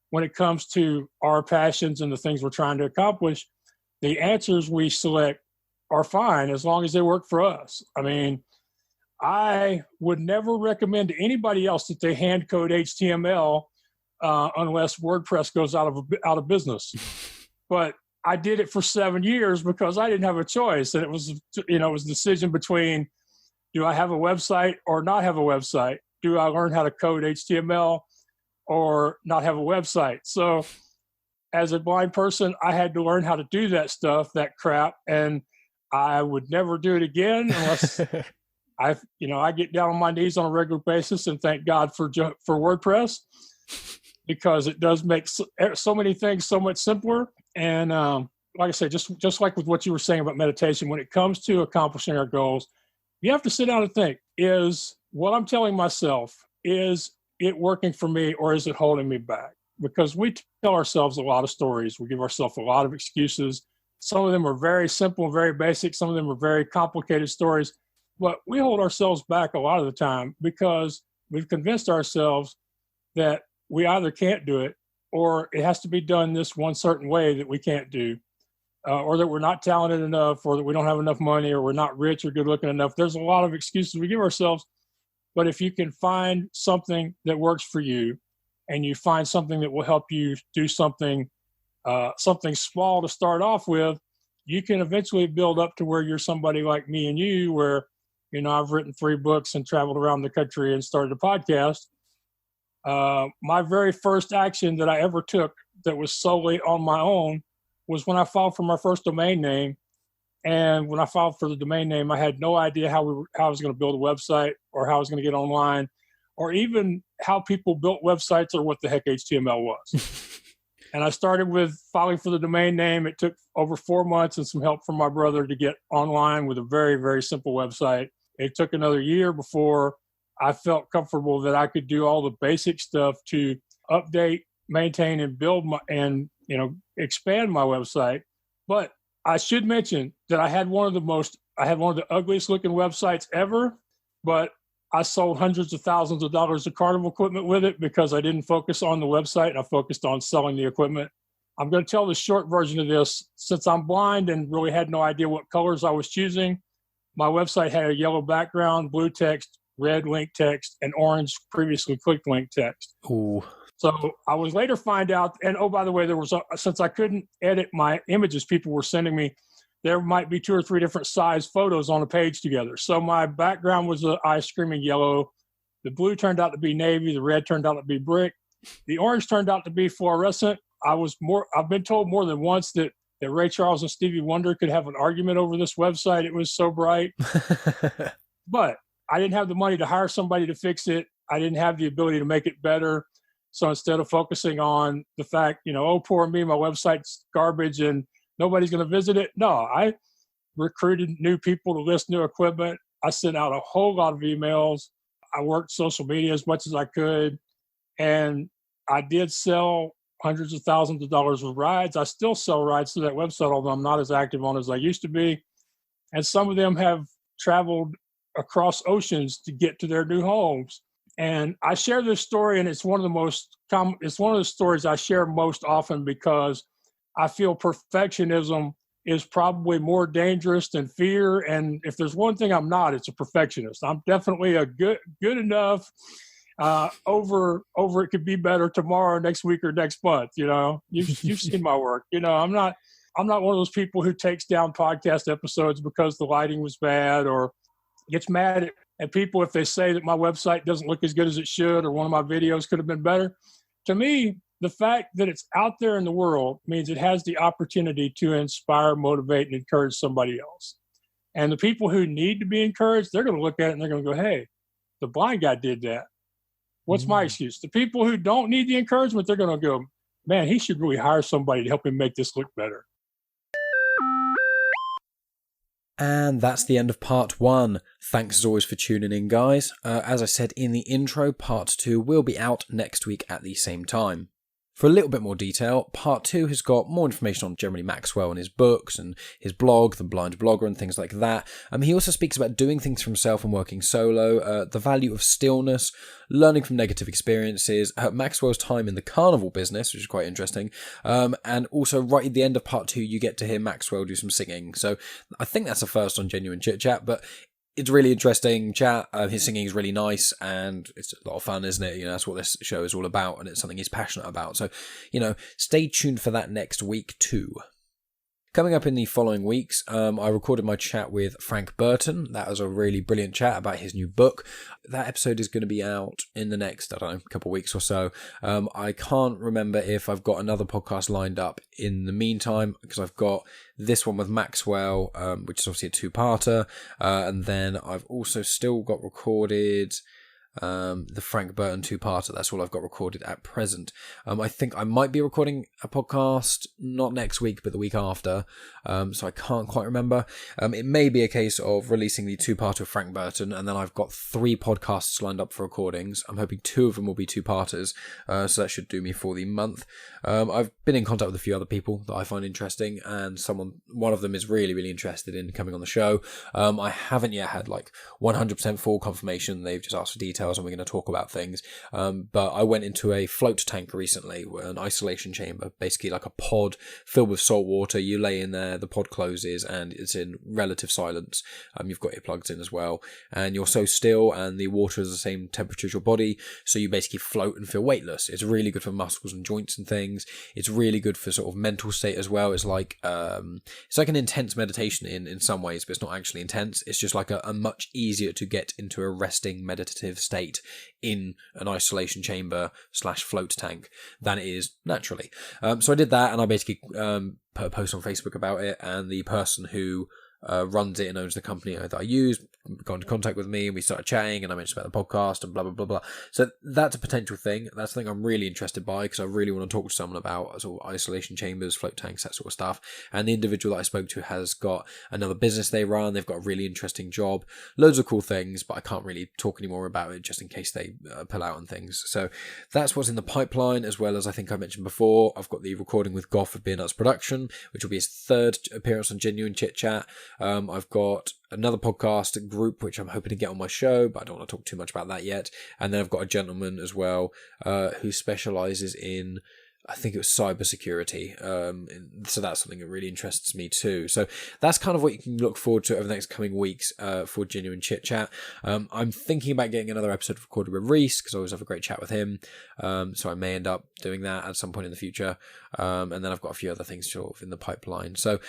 When it comes to our passions and the things we're trying to accomplish, the answers we select are fine as long as they work for us. I mean, I would never recommend to anybody else that they hand code HTML unless WordPress goes out of business. But I did it for 7 years because I didn't have a choice, and it was a decision between, do I have a website or not have a website? Do I learn how to code HTML or not have a website? So as a blind person, I had to learn how to do that stuff, that crap, and I would never do it again unless I get down on my knees on a regular basis and thank God for WordPress, because it does make so many things so much simpler. And like I say, just like with what you were saying about meditation, when it comes to accomplishing our goals, you have to sit down and think, is what I'm telling myself, is it working for me or is it holding me back? Because we tell ourselves a lot of stories. We give ourselves a lot of excuses. Some of them are very simple and very basic. Some of them are very complicated stories. But we hold ourselves back a lot of the time because we've convinced ourselves that we either can't do it, or it has to be done this one certain way that we can't do, or that we're not talented enough, or that we don't have enough money, or we're not rich or good looking enough. There's a lot of excuses we give ourselves. But if you can find something that works for you, and you find something that will help you do something small to start off with, you can eventually build up to where you're somebody like me and you, where, I've written 3 books and traveled around the country and started a podcast. My very first action that I ever took that was solely on my own was when I filed for my first domain name. And when I filed for the domain name, I had no idea how I was going to build a website, or how I was going to get online, or even how people built websites, or what the heck HTML was. And I started with filing for the domain name. It took over 4 months and some help from my brother to get online with a very, very simple website. It took another year before I felt comfortable that I could do all the basic stuff to update, maintain, and build expand my website. But I should mention that I had one of the ugliest looking websites ever, but I sold hundreds of thousands of dollars of carnival equipment with it because I didn't focus on the website. I focused on selling the equipment. I'm going to tell the short version of this. Since I'm blind and really had no idea what colors I was choosing, my website had a yellow background, blue text, red link text, and orange previously clicked link text. Ooh. So I was later find out, and oh, by the way, since I couldn't edit my images people were sending me, there might be 2 or 3 different size photos on a page together. So my background was an ice screaming yellow. The blue turned out to be navy. The red turned out to be brick. The orange turned out to be fluorescent. I've been told more than once that Ray Charles and Stevie Wonder could have an argument over this website. It was so bright. But I didn't have the money to hire somebody to fix it. I didn't have the ability to make it better. So instead of focusing on the fact, oh, poor me, my website's garbage and nobody's going to visit it. No, I recruited new people to list new equipment. I sent out a whole lot of emails. I worked social media as much as I could. And I did sell hundreds of thousands of dollars of rides. I still sell rides to that website, although I'm not as active on as I used to be. And some of them have traveled across oceans to get to their new homes. And I share this story, and it's one of the stories I share most often because I feel perfectionism is probably more dangerous than fear. And if there's one thing I'm not, it's a perfectionist. I'm definitely a good enough. Over it could be better tomorrow, next week, or next month. You've seen my work. I'm not one of those people who takes down podcast episodes because the lighting was bad, or gets mad at people if they say that my website doesn't look as good as it should, or one of my videos could have been better. To me, the fact that it's out there in the world means it has the opportunity to inspire, motivate, and encourage somebody else. And the people who need to be encouraged, they're going to look at it and they're going to go, hey, the blind guy did that. What's my excuse? The people who don't need the encouragement, they're going to go, man, he should really hire somebody to help him make this look better. And that's the end of part 1. Thanks as always for tuning in, guys. As I said in the intro, part 2 will be out next week at the same time. For a little bit more detail, part 2 has got more information on generally Maxwell and his books and his blog, The Blind Blogger, and things like that. He also speaks about doing things for himself and working solo, the value of stillness, learning from negative experiences, Maxwell's time in the carnival business, which is quite interesting, and also right at the end of part 2 you get to hear Maxwell do some singing. So I think that's a first on Genuine Chit-Chat, but it's a really interesting chat. His singing is really nice and it's a lot of fun, isn't it? That's what this show is all about, and it's something he's passionate about. So, stay tuned for that next week too. Coming up in the following weeks, I recorded my chat with Frank Burton. That was a really brilliant chat about his new book. That episode is going to be out in the next, couple of weeks or so. I can't remember if I've got another podcast lined up in the meantime, because I've got this one with Maxwell, which is obviously a two-parter, and then I've also still got recorded the Frank Burton two-parter. That's all I've got recorded at present. I think I might be recording a podcast not next week but the week after, so I can't quite remember. It may be a case of releasing the two-parter of Frank Burton, and then I've got 3 podcasts lined up for recordings. I'm hoping 2 of them will be two-parters, so that should do me for the month. I've been in contact with a few other people that I find interesting, and one of them is really, really interested in coming on the show. I haven't yet had 100% full confirmation. They've just asked for details and we're going to talk about things. But I went into a float tank recently, an isolation chamber, basically like a pod filled with salt water. You lay in there, the pod closes, and it's in relative silence. You've got earplugs in as well, and you're so still, and the water is the same temperature as your body, so you basically float and feel weightless. It's really good for muscles and joints and things. It's really good for sort of mental state as well. It's like an intense meditation in some ways, but it's not actually intense. It's just like a much easier to get into a resting meditative state in an isolation chamber / float tank than it is naturally. So I did that, and I basically put a post on Facebook about it, and the person who runs it and owns the company that I use got into contact with me, and we started chatting, and I mentioned about the podcast and blah blah blah blah. So that's a potential thing. That's the thing I'm really interested by, because I really want to talk to someone about sort of isolation chambers, float tanks, that sort of stuff. And the individual that I spoke to has got another business they run. They've got a really interesting job, loads of cool things, but I can't really talk anymore about it just in case they pull out on things. So that's what's in the pipeline, as well as I think I mentioned before, I've got the recording with Goff of Beer Nuts Production, which will be his 3rd appearance on Genuine Chit-Chat. I've got another podcast group which I'm hoping to get on my show, but I don't want to talk too much about that yet. And then I've got a gentleman as well who specialises in, I think it was cybersecurity. So that's something that really interests me too. So that's kind of what you can look forward to over the next coming weeks for Genuine Chit-Chat. I'm thinking about getting another episode recorded with Reese, because I always have a great chat with him. So I may end up doing that at some point in the future. And then I've got a few other things sort of in the pipeline. So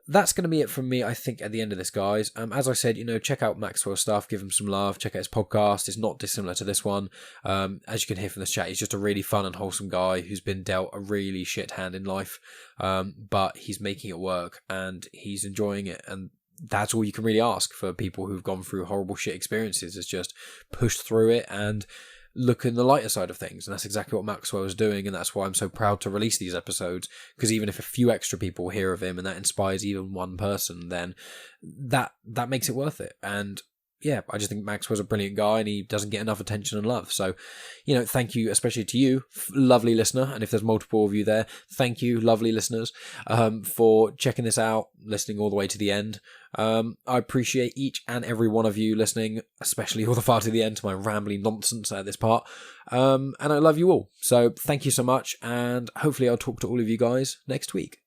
that's going to be it from me, I think, at the end of this, guys. As I said, check out Maxwell's stuff, give him some love, check out his podcast. It's not dissimilar to this one. As you can hear from this chat, he's just a really fun and wholesome guy who's been dealt a really shit hand in life, but he's making it work and he's enjoying it. And that's all you can really ask for people who've gone through horrible shit experiences, is just push through it and look in the lighter side of things. And that's exactly what Maxwell is doing, and that's why I'm so proud to release these episodes, because even if a few extra people hear of him and that inspires even one person, then that makes it worth it. And yeah, I just think Maxwell's a brilliant guy and he doesn't get enough attention and love. So, thank you, especially to you, lovely listener. And if there's multiple of you there, thank you, lovely listeners, for checking this out, listening all the way to the end. I appreciate each and every one of you listening, especially all the far to the end to my rambling nonsense at this part. And I love you all. So thank you so much. And hopefully I'll talk to all of you guys next week.